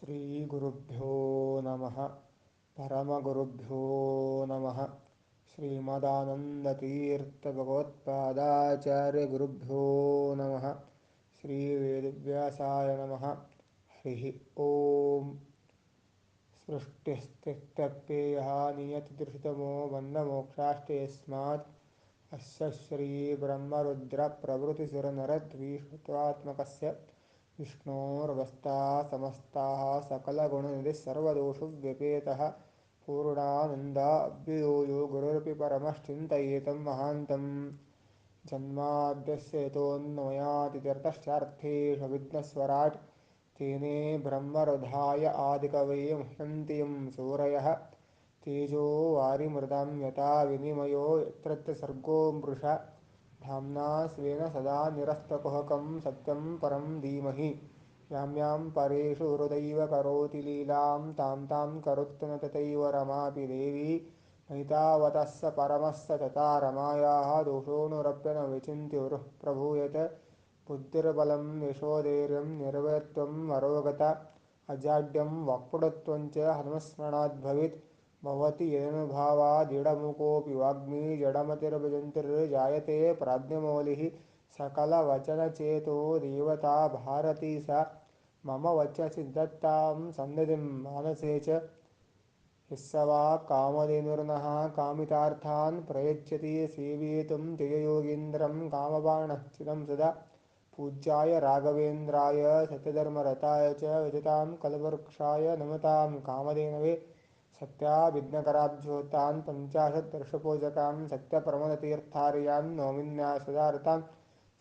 ಶ್ರೀಗುರುಭ್ಯೋ ನಮಃ ಪರಮಗುರುಭ್ಯೋ ನಮಃ ಶ್ರೀಮದಾನಂದತೀರ್ಥಭಗವತ್ಪಾದಾಚಾರ್ಯಗುರುಭ್ಯೋ ನಮಃ ಶ್ರೀವೇದವ್ಯಾಸಾಯ ನಮಃ ಹರಿ ಓಂ ಸೃಷ್ಟಿಸ್ಥಿತ್ಯಪ್ಯಯಃ ನಿಯತಿದೃಶಿತಮೋ ಬಂಧಮೋಕ್ಷಾಶ್ಚ ಯಸ್ಮಾತ್ ಅಸ್ಯ ಶ್ರೀಬ್ರಹ್ಮರುದ್ರಪ್ರಭೃತಿಸುರನರದ್ವೀಷಾತ್ಮಕಸ್ಯ ವಿಷ್ಣೋರ್ವಸ್ತಾः ಸಮಸ್ತಾः सकलगुणनिधिः सर्वदोषव्यपेतः पूर्णानन्दाव्ययो यो गुरुरपि परमश्चिन्तयेतं महान्तं जन्माद्यस्य यतोऽन्वयादितरतश्चार्थेष्वभिघ्नस्वराट् तेने ब्रह्मरधाय आदिकवये मुह्यन्ति यं सूरयः तेजो वारिमृदां यथा विनिमयो यत्र सर्गो मृषा धाम्ना स्वेन सदा निरस्तकुहकं सत्यं परं धीमहि यां यां परेषु हृदैव करोति लीलां तां तां करोत्यन तथैव रमापि देवी मैतावतः परमस्य तथा रमायाः दोषोऽनुरप्य न विचिन्त्योरुः प्रभूयत बुद्धिर्बलं यशोधैर्यं निर्वयत्वं वरोगता अजाड्यं वाक्पटुत्वं च हनुमस्मरणात् भवेत् भवति यदनुभावादिडमुकोऽपि वाग्मी जडमतिर्भजन्तिर्जायते प्राज्ञमौलिः सकलवचनचेतो देवता भारती सा मम वचसि दत्तां सन्निधिं मानसे च यस्य वा कामधेनुर्नः कामितार्थान् प्रयच्छति सेवितुं जययोगीन्द्रं कामबाणश्चिदं सदा पूज्याय राघवेन्द्राय सत्यधर्मरताय च विदितां कल्पवृक्षाय नमतां कामधेनवे सत्याभिघ्नकराब्जोतान् पञ्चाशद्वर्षपूजकान् सत्यप्रमदतीर्थार्यान् नौमिन्यासदारतान्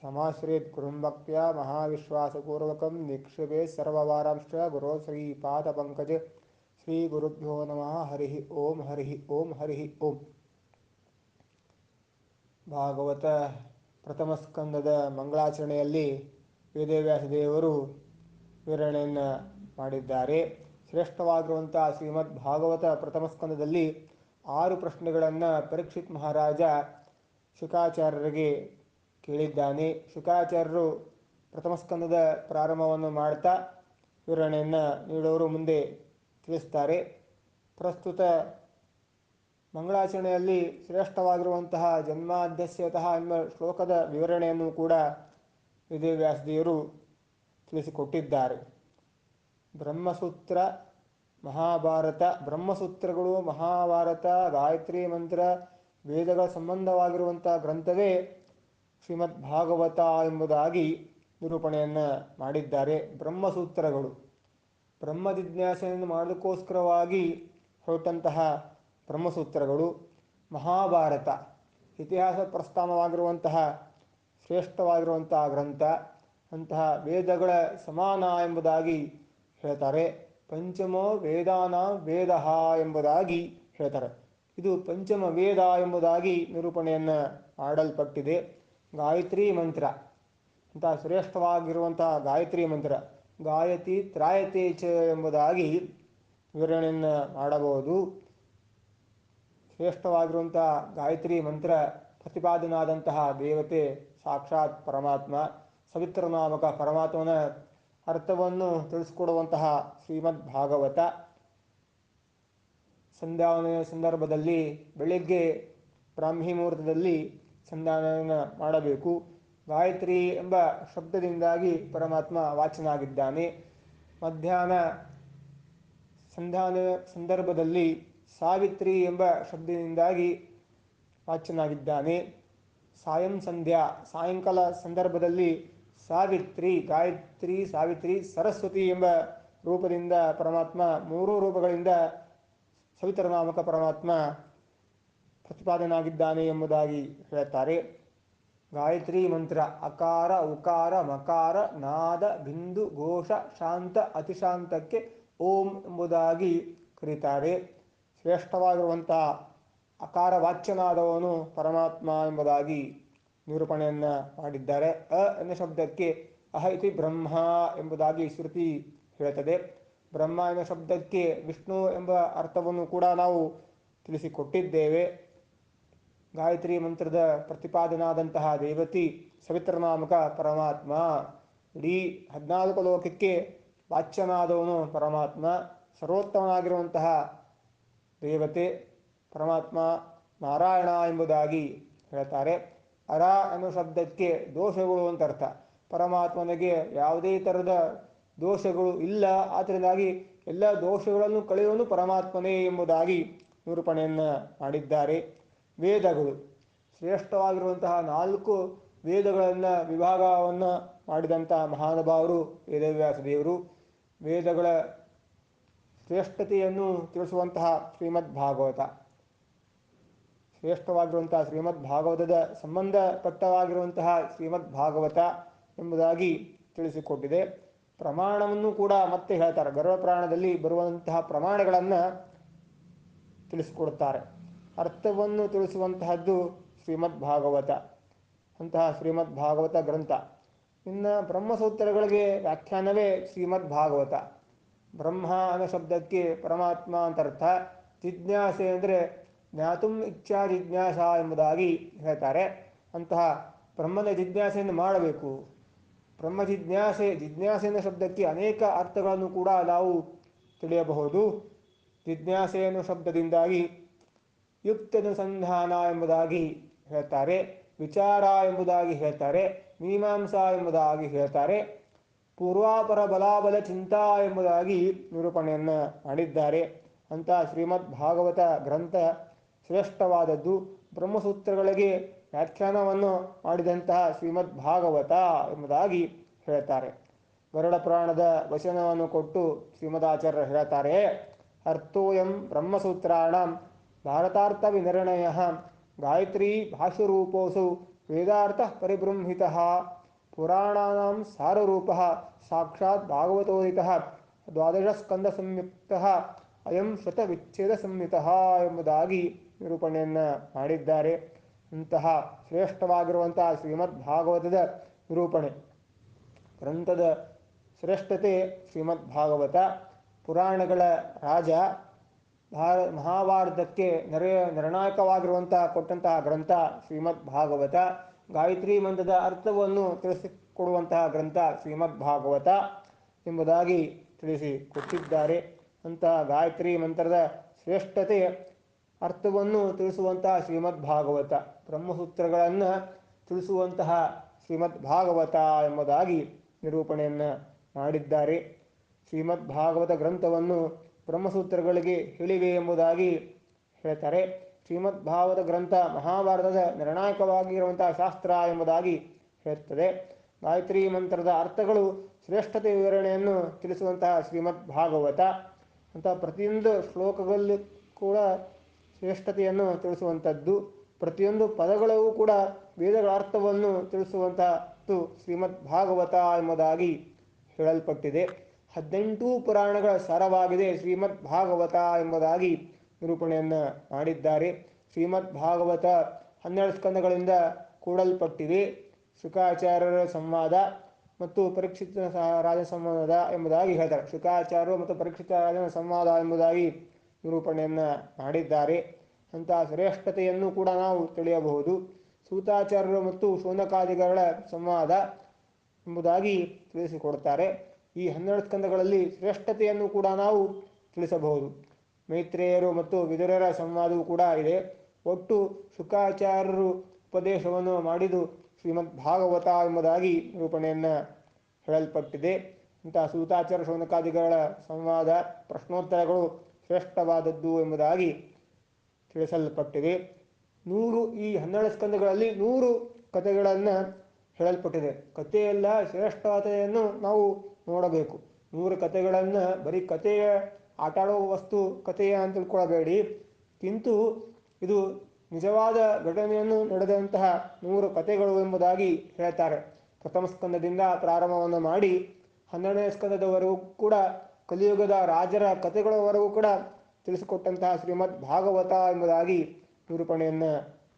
समाश्रयेत् गुरुं भक्त्या महाविश्वासपूर्वकं निक्षिपे सर्ववारांश्च गुरो श्रीपादपङ्कजे श्रीगुरुभ्यो नमः हरिः ओಂ हरिः ओಂ हरिः ओಂ. ಭಾಗವತ ಪ್ರಥಮ ಸ್ಕಂದದ ಮಂಗಳಾಚರಣೆಯಲ್ಲಿ ವೇದವ್ಯಾಸ ದೇವರು ವಿವರಣೆಯನ್ನು ಮಾಡಿದ್ದಾರೆ. ಶ್ರೇಷ್ಠವಾಗಿರುವಂಥ ಶ್ರೀಮದ್ ಭಾಗವತ ಪ್ರಥಮ ಸ್ಕಂದದಲ್ಲಿ 6 ಪ್ರಶ್ನೆಗಳನ್ನು ಪರೀಕ್ಷಿತ್ ಮಹಾರಾಜ ಶುಕಾಚಾರ್ಯರಿಗೆ ಕೇಳಿದ್ದಾನೆ. ಶುಕಾಚಾರ್ಯರು ಪ್ರಥಮ ಸ್ಕಂದದ ಪ್ರಾರಂಭವನ್ನು ಮಾಡ್ತಾ ವಿವರಣೆಯನ್ನು ನೀಡೋರು ಮುಂದೆ ತಿಳಿಸ್ತಾರೆ. ಪ್ರಸ್ತುತ ಮಂಗಳಾಚರಣೆಯಲ್ಲಿ ಶ್ರೇಷ್ಠವಾಗಿರುವಂತಹ ಜನ್ಮಾದ್ಯಸ್ಯತಃ ಎಂಬ ಶ್ಲೋಕದ ವಿವರಣೆಯನ್ನು ಕೂಡ ವೇದವ್ಯಾಸದೇವರು ತಿಳಿಸಿಕೊಟ್ಟಿದ್ದಾರೆ. ಬ್ರಹ್ಮಸೂತ್ರ, ಮಹಾಭಾರತ, ಬ್ರಹ್ಮಸೂತ್ರಗಳು, ಮಹಾಭಾರತ, ಗಾಯತ್ರಿ ಮಂತ್ರ, ವೇದಗಳ ಸಂಬಂಧವಾಗಿರುವಂಥ ಗ್ರಂಥವೇ ಶ್ರೀಮದ್ ಭಾಗವತ ಎಂಬುದಾಗಿ ನಿರೂಪಣೆಯನ್ನು ಮಾಡಿದ್ದಾರೆ. ಬ್ರಹ್ಮಸೂತ್ರಗಳು ಬ್ರಹ್ಮ ಜಿಜ್ಞಾಸೆಯನ್ನು ಮಾಡೋದಕ್ಕೋಸ್ಕರವಾಗಿ ಹೊರಟಂತಹ ಬ್ರಹ್ಮಸೂತ್ರಗಳು. ಮಹಾಭಾರತ ಇತಿಹಾಸ ಪ್ರಸ್ಥಾನವಾಗಿರುವಂತಹ ಶ್ರೇಷ್ಠವಾಗಿರುವಂತಹ ಗ್ರಂಥ, ಅಂತಹ ವೇದಗಳ ಸಮಾನ ಎಂಬುದಾಗಿ ಹೇಳ್ತಾರೆ. ಪಂಚಮೋ ವೇದಾನಾಂ ವೇದ ಎಂಬುದಾಗಿ ಹೇಳ್ತಾರೆ. ಇದು ಪಂಚಮ ವೇದ ಎಂಬುದಾಗಿ ನಿರೂಪಣೆಯನ್ನು ಮಾಡಲ್ಪಟ್ಟಿದೆ. ಗಾಯತ್ರಿ ಮಂತ್ರ ಅಂತ ಶ್ರೇಷ್ಠವಾಗಿರುವಂತಹ ಗಾಯತ್ರಿ ಮಂತ್ರ, ಗಾಯತಿ ತ್ರಾಯತೆ ಚ ಎಂಬುದಾಗಿ ವಿವರಣೆಯನ್ನು ಮಾಡಬಹುದು. ಶ್ರೇಷ್ಠವಾಗಿರುವಂತಹ ಗಾಯತ್ರಿ ಮಂತ್ರ ಪ್ರತಿಪಾದನಾದಂತಹ ದೇವತೆ ಸಾಕ್ಷಾತ್ ಪರಮಾತ್ಮ, ಸವಿತೃನಾಮಕ ಪರಮಾತ್ಮನ ಅರ್ಥವನ್ನು ತಿಳಿಸಿಕೊಡುವಂತಹ ಶ್ರೀಮದ್ ಭಾಗವತ. ಸಂಧ್ಯಾವಂದನೆಯ ಸಂದರ್ಭದಲ್ಲಿ ಬೆಳಿಗ್ಗೆ ಬ್ರಾಹ್ಮಿ ಮುಹೂರ್ತದಲ್ಲಿ ಸಂಧ್ಯಾವಂದನೆಯನ್ನು ಮಾಡಬೇಕು. ಗಾಯತ್ರಿ ಎಂಬ ಶಬ್ದದಿಂದಾಗಿ ಪರಮಾತ್ಮ ವಾಚನಾಗಿದ್ದಾನೆ. ಮಧ್ಯಾಹ್ನ ಸಂಧ್ಯಾವಂದನೆಯ ಸಂದರ್ಭದಲ್ಲಿ ಸಾವಿತ್ರಿ ಎಂಬ ಶಬ್ದದಿಂದಾಗಿ ವಾಚನಾಗಿದ್ದಾನೆ. ಸಾಯಂ ಸಂಧ್ಯಾ ಸಾಯಂಕಾಲ ಸಂದರ್ಭದಲ್ಲಿ ಸಾವಿತ್ರಿ, ಗಾಯತ್ರಿ, ಸಾವಿತ್ರಿ, ಸರಸ್ವತಿ ಎಂಬ ರೂಪದಿಂದ ಪರಮಾತ್ಮ 3 ರೂಪಗಳಿಂದ ಸವಿತೃನಾಮಕ ಪರಮಾತ್ಮ ಪ್ರತಿಪಾದನಾಗಿದ್ದಾನೆ ಎಂಬುದಾಗಿ ಹೇಳ್ತಾರೆ. ಗಾಯತ್ರಿ ಮಂತ್ರ ಅಕಾರ, ಉಕಾರ, ಮಕಾರ, ನಾದ, ಬಿಂದು, ಘೋಷ, ಶಾಂತ, ಅತಿಶಾಂತಕ್ಕೆ ಓಂ ಎಂಬುದಾಗಿ ಕರೀತಾರೆ. ಶ್ರೇಷ್ಠವಾಗಿರುವಂತಹ ಅಕಾರ ವಾಚ್ಯನಾದವನು ಪರಮಾತ್ಮ ಎಂಬುದಾಗಿ ನಿರೂಪಣೆಯನ್ನು ಮಾಡಿದ್ದಾರೆ. ಅ ಎನ್ನುವ ಶಬ್ದಕ್ಕೆ ಅಹ ಇತಿ ಬ್ರಹ್ಮ ಎಂಬುದಾಗಿ ಶ್ರುತಿ ಹೇಳುತ್ತದೆ. ಬ್ರಹ್ಮ ಎನ್ನುವ ಶಬ್ದಕ್ಕೆ ವಿಷ್ಣು ಎಂಬ ಅರ್ಥವನ್ನು ಕೂಡ ನಾವು ತಿಳಿಸಿಕೊಟ್ಟಿದ್ದೇವೆ. ಗಾಯತ್ರಿ ಮಂತ್ರದ ಪ್ರತಿಪಾದನಾದಂತಹ ದೇವತಿ ಸವಿತೃನಾಮಕ ಪರಮಾತ್ಮ. ಇಡೀ 14 ಲೋಕಕ್ಕೆ ವಾಚ್ಯನಾದವನು ಪರಮಾತ್ಮ, ಸರ್ವೋತ್ತಮನಾಗಿರುವಂತಹ ದೇವತೆ ಪರಮಾತ್ಮ ನಾರಾಯಣ ಎಂಬುದಾಗಿ ಹೇಳ್ತಾರೆ. ಅರ ಅನ್ನೋ ಶಬ್ದಕ್ಕೆ ದೋಷಗಳು ಅಂತ ಅರ್ಥ. ಪರಮಾತ್ಮನಿಗೆ ಯಾವುದೇ ಥರದ ದೋಷಗಳು ಇಲ್ಲ, ಆದ್ದರಿಂದಾಗಿ ಎಲ್ಲ ದೋಷಗಳನ್ನು ಕಳೆಯುವನು ಪರಮಾತ್ಮನೇ ಎಂಬುದಾಗಿ ನಿರೂಪಣೆಯನ್ನು ಮಾಡಿದ್ದಾರೆ. ವೇದಗಳು ಶ್ರೇಷ್ಠವಾಗಿರುವಂತಹ 4 ವೇದಗಳನ್ನು ವಿಭಾಗವನ್ನು ಮಾಡಿದಂಥ ಮಹಾನುಭಾವರು ವೇದವ್ಯಾಸ ದೇವರು. ವೇದಗಳ ಶ್ರೇಷ್ಠತೆಯನ್ನು ತಿಳಿಸುವಂತಹ ಶ್ರೀಮದ್ ಭಾಗವತ, ಶ್ರೇಷ್ಠವಾಗಿರುವಂತಹ ಶ್ರೀಮದ್ ಭಾಗವತದ ಸಂಬಂಧಪಟ್ಟವಾಗಿರುವಂತಹ ಶ್ರೀಮದ್ ಭಾಗವತ ಎಂಬುದಾಗಿ ತಿಳಿಸಿಕೊಟ್ಟಿದೆ. ಪ್ರಮಾಣವನ್ನು ಕೂಡ ಮತ್ತೆ ಹೇಳ್ತಾರೆ. ಗರ್ಭಪ್ರಾಣದಲ್ಲಿ ಬರುವಂತಹ ಪ್ರಮಾಣಗಳನ್ನು ತಿಳಿಸಿಕೊಡುತ್ತಾರೆ. ಅರ್ಥವನ್ನು ತಿಳಿಸುವಂತಹದ್ದು ಶ್ರೀಮದ್ ಭಾಗವತ, ಅಂತಹ ಶ್ರೀಮದ್ ಭಾಗವತ ಗ್ರಂಥ. ಇನ್ನು ಬ್ರಹ್ಮಸೂತ್ರಗಳಿಗೆ ವ್ಯಾಖ್ಯಾನವೇ ಶ್ರೀಮದ್ ಭಾಗವತ. ಬ್ರಹ್ಮ ಅನ್ನೋ ಶಬ್ದಕ್ಕೆ ಪರಮಾತ್ಮ ಅಂತ ಅರ್ಥ. ಜಿಜ್ಞಾಸೆ ಅಂದರೆ ಜ್ಞಾತುಂ ಇಚ್ಛಾ ಜಿಜ್ಞಾಸ ಎಂಬುದಾಗಿ ಹೇಳ್ತಾರೆ. ಅಂತಹ ಬ್ರಹ್ಮನ ಜಿಜ್ಞಾಸೆಯನ್ನು ಮಾಡಬೇಕು. ಬ್ರಹ್ಮ ಜಿಜ್ಞಾಸೆ ಅನ್ನೋ ಶಬ್ದಕ್ಕೆ ಅನೇಕ ಅರ್ಥಗಳನ್ನು ಕೂಡ ನಾವು ತಿಳಿಯಬಹುದು. ಜಿಜ್ಞಾಸೆ ಅನ್ನೋ ಶಬ್ದದಿಂದಾಗಿ ಯುಕ್ತನುಸಂಧಾನ ಎಂಬುದಾಗಿ ಹೇಳ್ತಾರೆ, ವಿಚಾರ ಎಂಬುದಾಗಿ ಹೇಳ್ತಾರೆ, ಮೀಮಾಂಸಾ ಎಂಬುದಾಗಿ ಹೇಳ್ತಾರೆ, ಪೂರ್ವಾಪರ ಬಲಾಬಲ ಚಿಂತಾ ಎಂಬುದಾಗಿ ನಿರೂಪಣೆಯನ್ನು ಮಾಡಿದ್ದಾರೆ. ಅಂತಹ ಶ್ರೀಮದ್ ಭಾಗವತ ಗ್ರಂಥ ಶ್ರೇಷ್ಠವಾದದ್ದು. ಬ್ರಹ್ಮಸೂತ್ರಗಳಿಗೆ ವ್ಯಾಖ್ಯಾನವನ್ನು ಮಾಡಿದಂತಹ ಶ್ರೀಮದ್ ಭಾಗವತ ಎಂಬುದಾಗಿ ಹೇಳ್ತಾರೆ. ಗರುಡ ಪುರಾಣದ ವಚನವನ್ನು ಕೊಟ್ಟು ಶ್ರೀಮದಾಚಾರ್ಯರು ಹೇಳ್ತಾರೆ, ಅರ್ಥೋಯಂ ಬ್ರಹ್ಮಸೂತ್ರಾಣಂ ಭಾರತಾರ್ಥ ವಿನಿರ್ಣಯ ಗಾಯತ್ರಿ ಭಾಷ್ಯರೂಪೋಸೌ ವೇದಾರ್ಥ ಪರಿಬೃಂಹಿತಃ ಪುರಾಣಾನಾಂ ಸಾರರೂಪಃ ಸಾಕ್ಷಾತ್ ಭಾಗವತೋದಿತಃ ದ್ವಾದಶ ಸ್ಕಂದ ಸಂಯುಕ್ತಃ ಅಯಂ ಶತವಿಚ್ಛೇದ ಸಂಹಿತಃ ಎಂಬುದಾಗಿ ನಿರೂಪಣೆಯನ್ನು ಮಾಡಿದ್ದಾರೆ. ಇಂತಹ ಶ್ರೇಷ್ಠವಾಗಿರುವಂತಹ ಶ್ರೀಮದ್ ಭಾಗವತದ ನಿರೂಪಣೆ, ಗ್ರಂಥದ ಶ್ರೇಷ್ಠತೆ ಶ್ರೀಮದ್ ಭಾಗವತ. ಪುರಾಣಗಳ ರಾಜ, ಮಹಾಭಾರತಕ್ಕೆ ನಿರ್ಣಾಯಕವಾಗಿರುವಂತಹ ಕೊಟ್ಟಂತಹ ಗ್ರಂಥ ಶ್ರೀಮದ್ ಭಾಗವತ. ಗಾಯತ್ರಿ ಮಂತ್ರದ ಅರ್ಥವನ್ನು ತಿಳಿಸಿಕೊಡುವಂತಹ ಗ್ರಂಥ ಶ್ರೀಮದ್ ಭಾಗವತ ಎಂಬುದಾಗಿ ತಿಳಿಸಿಕೊಟ್ಟಿದ್ದಾರೆ. ಅಂತಹ ಗಾಯತ್ರಿ ಮಂತ್ರದ ಶ್ರೇಷ್ಠತೆ ಅರ್ಥವನ್ನು ತಿಳಿಸುವಂತಹ ಶ್ರೀಮದ್ ಭಾಗವತ, ಬ್ರಹ್ಮಸೂತ್ರಗಳನ್ನು ತಿಳಿಸುವಂತಹ ಶ್ರೀಮದ್ ಭಾಗವತ ಎಂಬುದಾಗಿ ನಿರೂಪಣೆಯನ್ನು ಮಾಡಿದ್ದಾರೆ. ಶ್ರೀಮದ್ ಭಾಗವತ ಗ್ರಂಥವನ್ನು ಬ್ರಹ್ಮಸೂತ್ರಗಳಿಗೆ ಹೇಳಿವೆ ಎಂಬುದಾಗಿ ಹೇಳ್ತಾರೆ. ಶ್ರೀಮದ್ ಭಾಗವತ ಗ್ರಂಥ ಮಹಾಭಾರತದ ನಿರ್ಣಾಯಕವಾಗಿರುವಂತಹ ಶಾಸ್ತ್ರ ಎಂಬುದಾಗಿ ಹೇಳುತ್ತದೆ. ಗಾಯತ್ರಿ ಮಂತ್ರದ ಅರ್ಥಗಳು ಶ್ರೇಷ್ಠತೆ ವಿವರಣೆಯನ್ನು ತಿಳಿಸುವಂತಹ ಶ್ರೀಮದ್ ಭಾಗವತ. ಅಂತಹ ಪ್ರತಿಯೊಂದು ಶ್ಲೋಕಗಳಲ್ಲಿ ಕೂಡ ಶ್ರೇಷ್ಠತೆಯನ್ನು ತಿಳಿಸುವಂಥದ್ದು, ಪ್ರತಿಯೊಂದು ಪದಗಳೂ ಕೂಡ ವೇದಗಳ ಅರ್ಥವನ್ನು ತಿಳಿಸುವಂತಹದ್ದು ಶ್ರೀಮದ್ ಭಾಗವತ ಎಂಬುದಾಗಿ ಹೇಳಲ್ಪಟ್ಟಿದೆ. 18 ಪುರಾಣಗಳ ಸಾರವಾಗಿದೆ ಶ್ರೀಮದ್ ಭಾಗವತ ಎಂಬುದಾಗಿ ನಿರೂಪಣೆಯನ್ನು ಮಾಡಿದ್ದಾರೆ. ಶ್ರೀಮದ್ ಭಾಗವತ 12 ಸ್ಕಂದಗಳಿಂದ ಕೂಡಲ್ಪಟ್ಟಿದೆ. ಶುಕಾಚಾರ್ಯರ ಸಂವಾದ ಮತ್ತು ಪರೀಕ್ಷಿತ ರಾಜ ಸಂವಾದ ಎಂಬುದಾಗಿ ಹೇಳ್ತಾರೆ. ಶುಕಾಚಾರ್ಯರು ಮತ್ತು ಪರೀಕ್ಷಿತ ರಾಜನ ಸಂವಾದ ಎಂಬುದಾಗಿ ನಿರೂಪಣೆಯನ್ನು ಮಾಡಿದ್ದಾರೆ. ಅಂತಹ ಶ್ರೇಷ್ಠತೆಯನ್ನು ಕೂಡ ನಾವು ತಿಳಿಯಬಹುದು. ಸೂತಾಚಾರ್ಯರು ಮತ್ತು ಶೌನಕಾದಿಗಳ ಸಂವಾದ ಎಂಬುದಾಗಿ ತಿಳಿಸಿಕೊಡ್ತಾರೆ. ಈ 12 ಸ್ಕಂದಗಳಲ್ಲಿ ಶ್ರೇಷ್ಠತೆಯನ್ನು ಕೂಡ ನಾವು ತಿಳಿಸಬಹುದು. ಮೈತ್ರೇಯರು ಮತ್ತು ವಿದುರರ ಸಂವಾದವೂ ಕೂಡ ಇದೆ. ಒಟ್ಟು ಶುಕಾಚಾರ್ಯರು ಉಪದೇಶವನ್ನು ಮಾಡಿದು ಶ್ರೀಮದ್ ಭಾಗವತ ಎಂಬುದಾಗಿ ನಿರೂಪಣೆಯನ್ನು ಹೇಳಲ್ಪಟ್ಟಿದೆ. ಇಂತಹ ಸೂತಾಚಾರ್ಯ ಶೌನಕಾದಿಗಳ ಸಂವಾದ ಪ್ರಶ್ನೋತ್ತರಗಳು ಶ್ರೇಷ್ಠವಾದದ್ದು ಎಂಬುದಾಗಿ ತಿಳಿಸಲ್ಪಟ್ಟಿದೆ. ಈ 12 ಸ್ಕಂದಗಳಲ್ಲಿ 100 ಕಥೆಗಳನ್ನು ಹೇಳಲ್ಪಟ್ಟಿದೆ. ಕಥೆಯೆಲ್ಲ ಶ್ರೇಷ್ಠತೆಯನ್ನು ನಾವು ನೋಡಬೇಕು. 100 ಕಥೆಗಳನ್ನು ಬರೀ ಕಥೆಯ ಆಟಾಡೋ ವಸ್ತು ಕಥೆಯ ಅಂತ ತಿಳ್ಕೊಳ್ಬೇಡಿ, ಕಿಂತು ಇದು ನಿಜವಾದ ಘಟನೆಯನ್ನು ನಡೆದಂತಹ 100 ಕಥೆಗಳು ಎಂಬುದಾಗಿ ಹೇಳ್ತಾರೆ. ಪ್ರಥಮ ಸ್ಕಂದದಿಂದ ಪ್ರಾರಂಭವನ್ನು ಮಾಡಿ 12ನೇ ಸ್ಕಂದದವರೆಗೂ ಕೂಡ ಕಲಿಯುಗದ ರಾಜರ ಕಥೆಗಳವರೆಗೂ ಕೂಡ ತಿಳಿಸಿಕೊಟ್ಟಂತಹ ಶ್ರೀಮದ್ ಭಾಗವತ ಎಂಬುದಾಗಿ ನಿರೂಪಣೆಯನ್ನು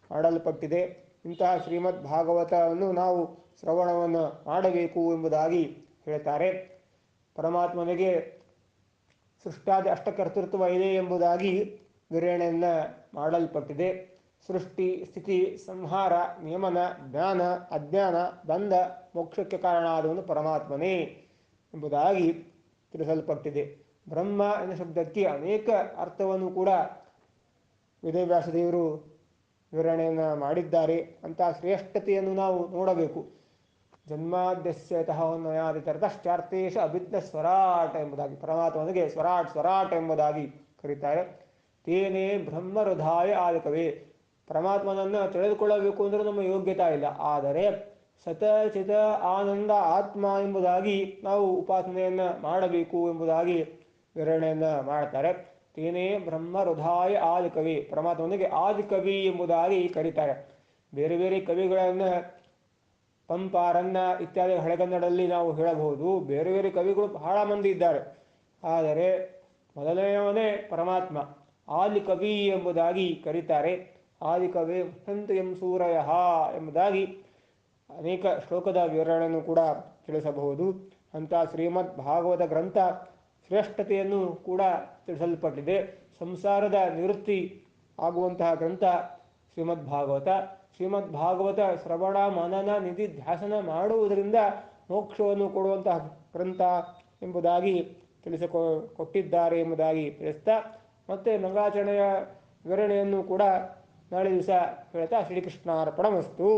ಮಾಡಲ್ಪಟ್ಟಿದೆ. ಇಂತಹ ಶ್ರೀಮದ್ ಭಾಗವತವನ್ನು ನಾವು ಶ್ರವಣವನ್ನು ಮಾಡಬೇಕು ಎಂಬುದಾಗಿ ಹೇಳ್ತಾರೆ. ಪರಮಾತ್ಮನಿಗೆ ಸೃಷ್ಟಾದಿ ಅಷ್ಟಕರ್ತೃತ್ವ ಇದೆ ಎಂಬುದಾಗಿ ವಿವರಣೆಯನ್ನು ಮಾಡಲ್ಪಟ್ಟಿದೆ. ಸೃಷ್ಟಿ, ಸ್ಥಿತಿ, ಸಂಹಾರ, ನಿಯಮನ, ಜ್ಞಾನ, ಅಜ್ಞಾನ, ಬಂಧ, ಮೋಕ್ಷಕ್ಕೆ ಕಾರಣ ಆದವನು ಪರಮಾತ್ಮನೇ ಎಂಬುದಾಗಿ ತಿಳಿಸಲ್ಪಟ್ಟಿದೆ. ಬ್ರಹ್ಮ ಎನ್ನುವ ಶಬ್ದಕ್ಕೆ ಅನೇಕ ಅರ್ಥವನ್ನು ಕೂಡ ವೇದವ್ಯಾಸದೇವರು ವಿವರಣೆಯನ್ನು ಮಾಡಿದ್ದಾರೆ. ಅಂತಹ ಶ್ರೇಷ್ಠತೆಯನ್ನು ನಾವು ನೋಡಬೇಕು. ಜನ್ಮಾದ್ಯಸ್ಯತಃ ನಯಾದಿತರತಶ್ಚಾರ್ಥೇಶ ಅಭಿಜ್ಞ ಸ್ವರಾಟ್ ಎಂಬುದಾಗಿ ಪರಮಾತ್ಮನಿಗೆ ಸ್ವರಾಟ್ ಸ್ವರಾಟ್ ಎಂಬುದಾಗಿ ಕರೀತಾರೆ. ತೇನೇ ಬ್ರಹ್ಮ ಹೃದಯ ಆದಿಕವೇ. ಪರಮಾತ್ಮನನ್ನು ತಿಳಿದುಕೊಳ್ಳಬೇಕು ಅಂದರೆ ನಮ್ಮ ಯೋಗ್ಯತಾ ಇಲ್ಲ, ಆದರೆ ಸತಚಿತ ಆನಂದ ಆತ್ಮ ಎಂಬುದಾಗಿ ನಾವು ಉಪಾಸನೆಯನ್ನು ಮಾಡಬೇಕು ಎಂಬುದಾಗಿ ವಿವರಣೆಯನ್ನು ಮಾಡ್ತಾರೆ. ತೇನೇ ಬ್ರಹ್ಮ ಹೃದಯ ಆದಿಕವಿ, ಪರಮಾತ್ಮನಿಗೆ ಆದಿಕವಿ ಎಂಬುದಾಗಿ ಕರೀತಾರೆ. ಬೇರೆ ಬೇರೆ ಕವಿಗಳನ್ನು ಪಂಪಾರನ್ನ ಇತ್ಯಾದಿ ಹಳೆಗನ್ನಡದಲ್ಲಿ ನಾವು ಹೇಳಬಹುದು. ಬೇರೆ ಬೇರೆ ಕವಿಗಳು ಬಹಳ ಮಂದಿ ಇದ್ದಾರೆ, ಆದರೆ ಮೊದಲನೆಯವನೇ ಪರಮಾತ್ಮ ಆದಿಕವಿ ಎಂಬುದಾಗಿ ಕರೀತಾರೆ. ಆದಿಕವಿ ಮುಖ್ಯಂತ ಎಂ ಸೂರಯ ಎಂಬುದಾಗಿ ಅನೇಕ ಶ್ಲೋಕದ ವಿವರಣೆಯನ್ನು ಕೂಡ ತಿಳಿಸಬಹುದು. ಅಂಥ ಶ್ರೀಮದ್ ಭಾಗವತ ಗ್ರಂಥ ಶ್ರೇಷ್ಠತೆಯನ್ನು ಕೂಡ ತಿಳಿಸಲ್ಪಟ್ಟಿದೆ. ಸಂಸಾರದ ನಿವೃತ್ತಿ ಆಗುವಂತಹ ಗ್ರಂಥ ಶ್ರೀಮದ್ ಭಾಗವತ. ಶ್ರೀಮದ್ ಭಾಗವತ ಶ್ರವಣ ಮನನ ನಿಧಿ ಧ್ಯಾಸನ ಮಾಡುವುದರಿಂದ ಮೋಕ್ಷವನ್ನು ಕೊಡುವಂತಹ ಗ್ರಂಥ ಎಂಬುದಾಗಿ ಕೊಟ್ಟಿದ್ದಾರೆ ಎಂಬುದಾಗಿ ತಿಳಿಸ್ತಾ, ಮತ್ತು ಮಂಗಳಾಚರಣೆಯ ವಿವರಣೆಯನ್ನು ಕೂಡ ನಾಳೆ ದಿವಸ ಹೇಳ್ತಾ ಶ್ರೀಕೃಷ್ಣಾರ್ಪಣಮಸ್ತು.